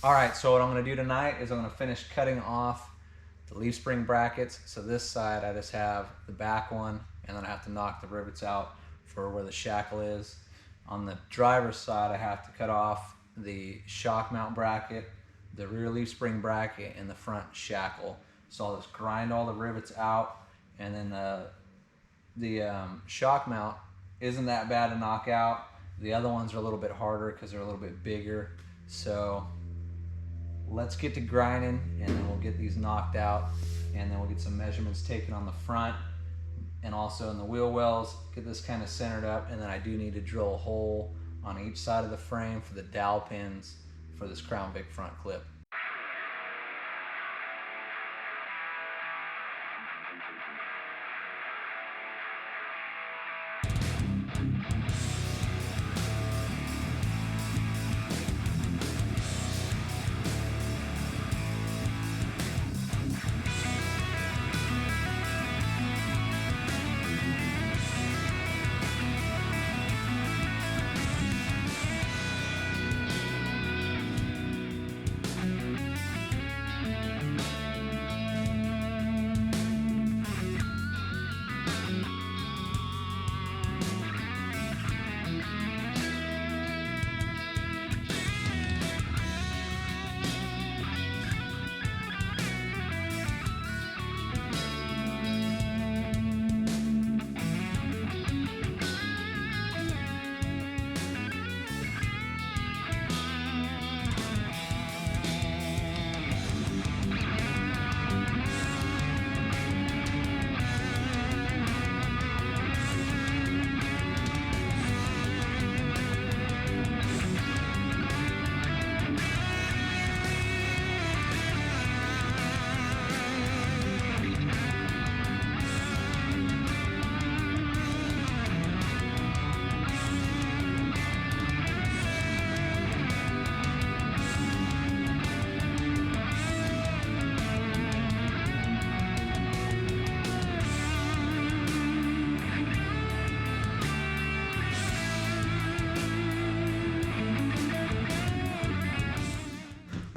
All right, so what I'm gonna do tonight is I'm gonna finish cutting off the leaf spring brackets. So this side I just have the back one, and then I have to knock the rivets out for where the shackle is. On the driver's side, I have to cut off the shock mount bracket, the rear leaf spring bracket, and the front shackle. So I'll just grind all the rivets out, and then the shock mount isn't that bad to knock out. The other ones are a little bit harder because they're a little bit bigger. So let's get to grinding, and then we'll get these knocked out, and then we'll get some measurements taken on the front and also in the wheel wells, get this kind of centered up, and then I do need to drill a hole on each side of the frame for the dowel pins for this Crown Vic front clip.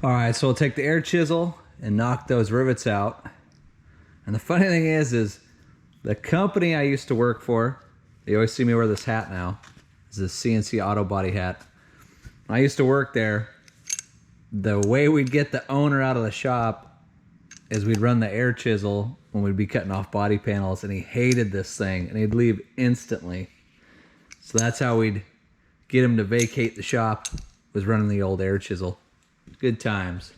All right, so we'll take the air chisel and knock those rivets out. And the funny thing is the company I used to work for, they always see me wear this hat now. It's a CNC auto body hat. When I used to work there, the way we'd get the owner out of the shop is we'd run the air chisel when we'd be cutting off body panels, and he hated this thing, and he'd leave instantly. So that's how we'd get him to vacate the shop, was running the old air chisel. Good times.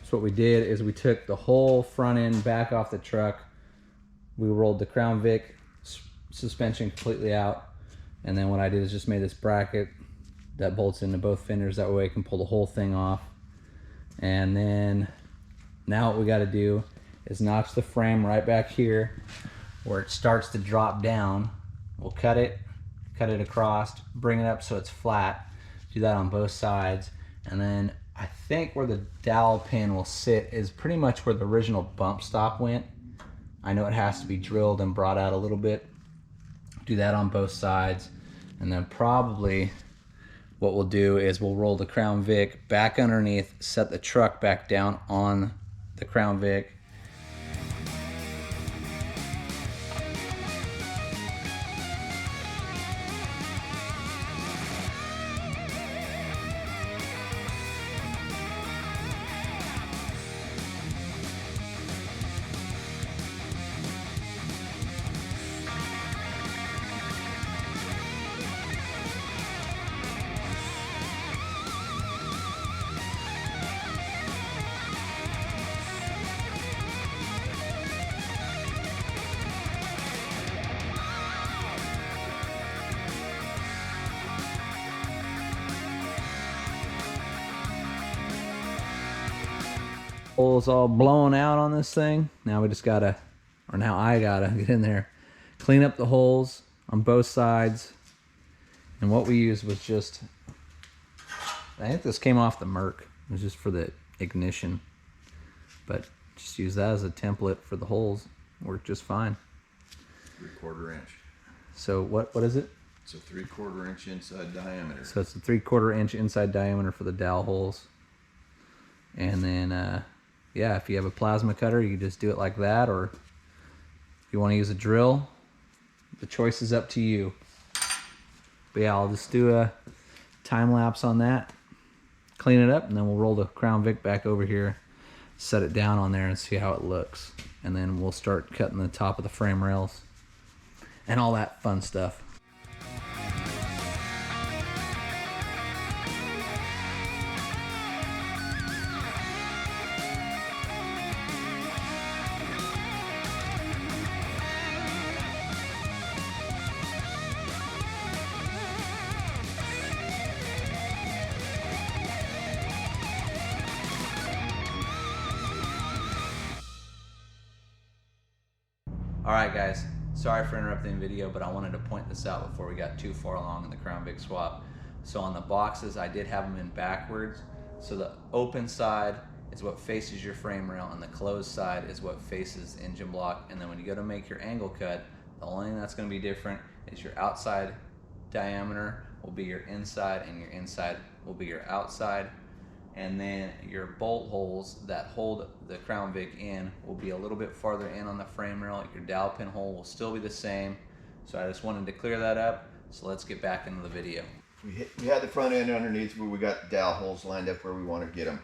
So what we did is we took the whole front end back off the truck. We rolled the Crown Vic suspension completely out. And then what I did is just made this bracket that bolts into both fenders. That way I can pull the whole thing off. And then now what we got to do is notch the frame right back here where it starts to drop down. We'll cut it across, bring it up so it's flat. Do that on both sides. And then I think where the dowel pin will sit is pretty much where the original bump stop went. I know it has to be drilled and brought out a little bit. Do that on both sides. And then probably what we'll do is we'll roll the Crown Vic back underneath, set the truck back down on the Crown Vic. Holes all blown out on this thing. Now we just gotta, or now I gotta get in there, clean up the holes on both sides. And what we used was just, I think this came off the Merc. It was just for the ignition, but just use that as a template for the holes. Worked just fine. 3/4 inch. So what is it? It's a 3/4 inch inside diameter. So it's a 3/4 inch inside diameter for the dowel holes. And then yeah, if you have a plasma cutter, you can just do it like that, or if you want to use a drill, the choice is up to you. But yeah, I'll just do a time lapse on that, clean it up, and then we'll roll the Crown Vic back over here, set it down on there and see how it looks. And then we'll start cutting the top of the frame rails and all that fun stuff. Alright guys, sorry for interrupting the video, but I wanted to point this out before we got too far along in the Crown Vic swap. So on the boxes, I did have them in backwards. So the open side is what faces your frame rail, and the closed side is what faces the engine block. And then when you go to make your angle cut, the only thing that's going to be different is your outside diameter will be your inside, and your inside will be your outside. And then your bolt holes that hold the Crown Vic in will be a little bit farther in on the frame rail. Your dowel pin hole will still be the same. So I just wanted to clear that up. So let's get back into the video. We had the front end underneath where we got the dowel holes lined up where we want to get them.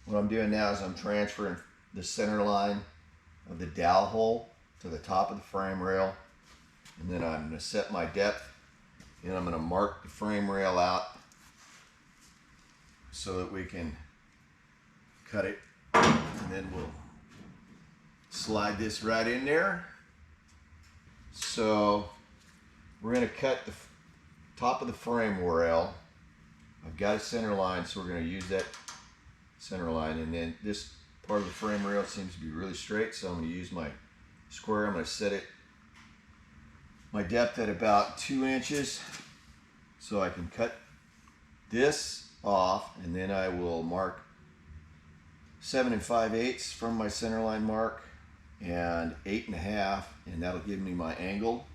What I'm doing now is I'm transferring the center line of the dowel hole to the top of the frame rail. And then I'm going to set my depth, and I'm going to mark the frame rail out so that we can cut it, and then we'll slide this right in there. So we're going to cut the top of the frame rail. I've got a center line, so we're going to use that center line, and then this part of the frame rail seems to be really straight, so I'm going to use my square. I'm going to set it my depth at about 2 inches so I can cut this off, and then I will mark 7 5/8 from my center line mark and 8 1/2, and that'll give me my angle.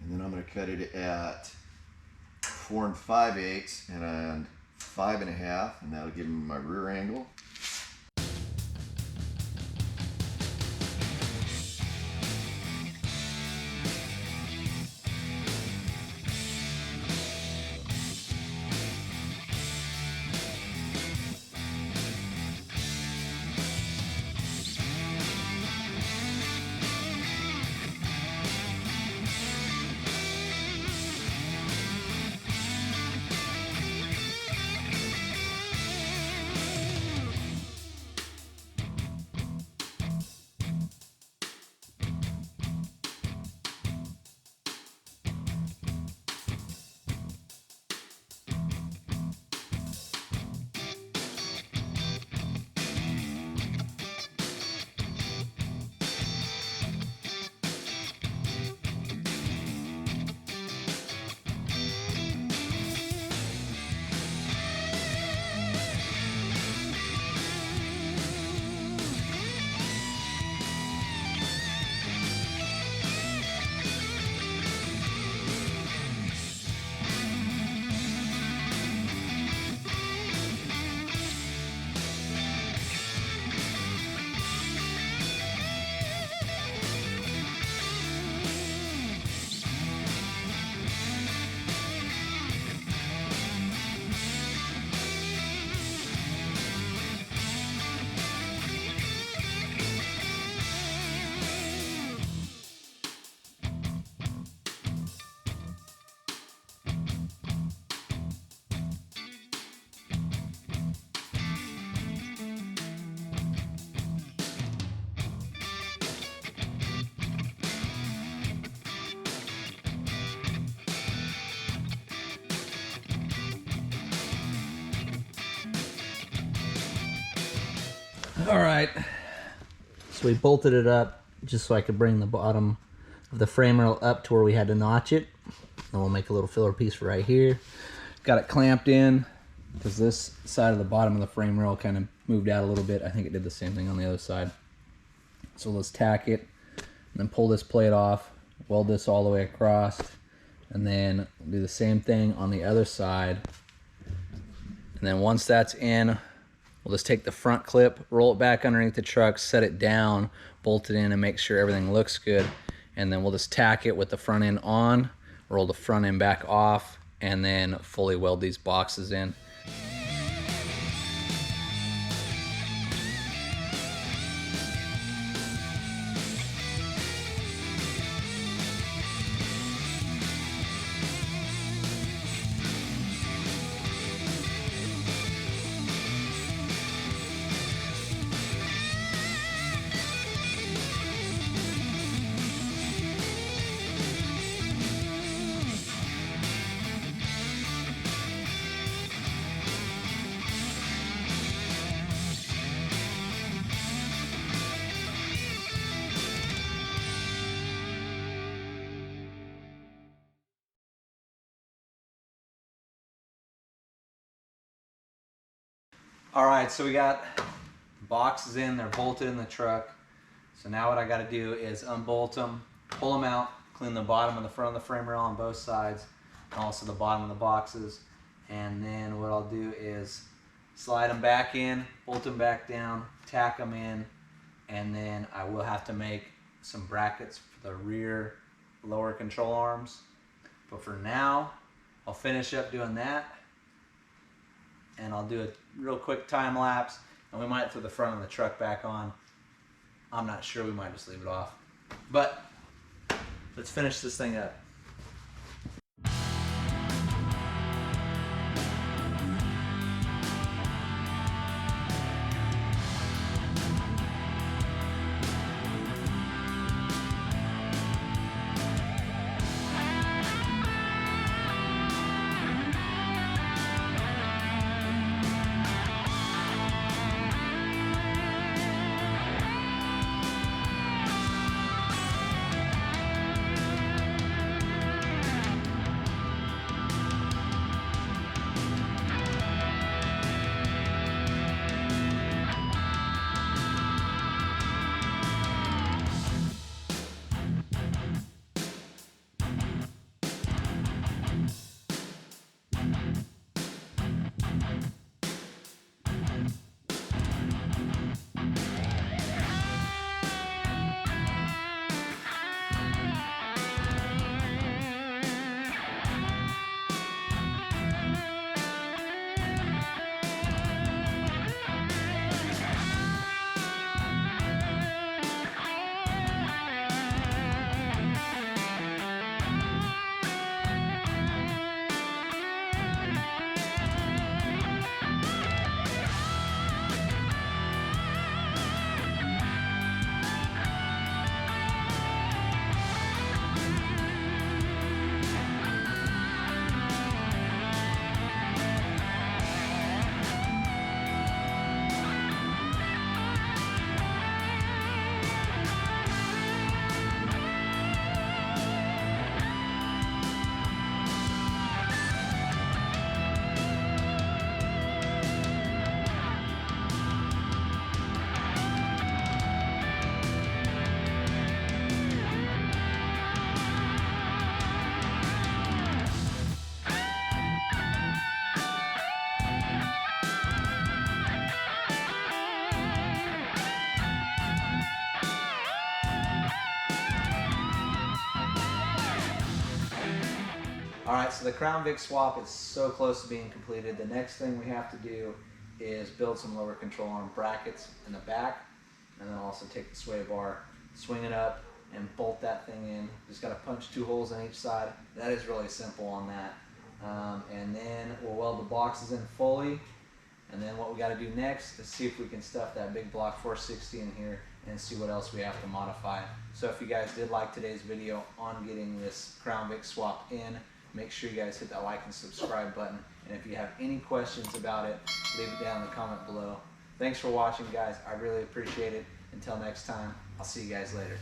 And then I'm going to cut it at 4 5/8 and 5 1/2, and that'll give me my rear angle. All right, so we bolted it up just so I could bring the bottom of the frame rail up to where we had to notch it. And we'll make a little filler piece for right here. Got it clamped in because this side of the bottom of the frame rail kind of moved out a little bit. I think it did the same thing on the other side. So let's tack it and then pull this plate off, weld this all the way across, and then do the same thing on the other side. And then once that's in, we'll just take the front clip, roll it back underneath the truck, set it down, bolt it in, and make sure everything looks good. And then we'll just tack it with the front end on, roll the front end back off, and then fully weld these boxes in. All right, so we got boxes in, they're bolted in the truck. So now what I gotta do is unbolt them, pull them out, clean the bottom and the front of the frame rail on both sides, and also the bottom of the boxes. And then what I'll do is slide them back in, bolt them back down, tack them in, and then I will have to make some brackets for the rear lower control arms. But for now, I'll finish up doing that, and I'll do a real quick time lapse, and we might throw the front of the truck back on. I'm not sure, we might just leave it off. But let's finish this thing up. All right, so the Crown Vic swap is so close to being completed. The next thing we have to do is build some lower control arm brackets in the back, and then also take the sway bar, swing it up, and bolt that thing in. Just got to punch 2 holes on each side. That is really simple on that. And then we'll weld the boxes in fully. And then what we got to do next is see if we can stuff that big block 460 in here and see what else we have to modify. So if you guys did like today's video on getting this Crown Vic swap in, make sure you guys hit that like and subscribe button. And if you have any questions about it, leave it down in the comment below. Thanks for watching, guys. I really appreciate it. Until next time, I'll see you guys later.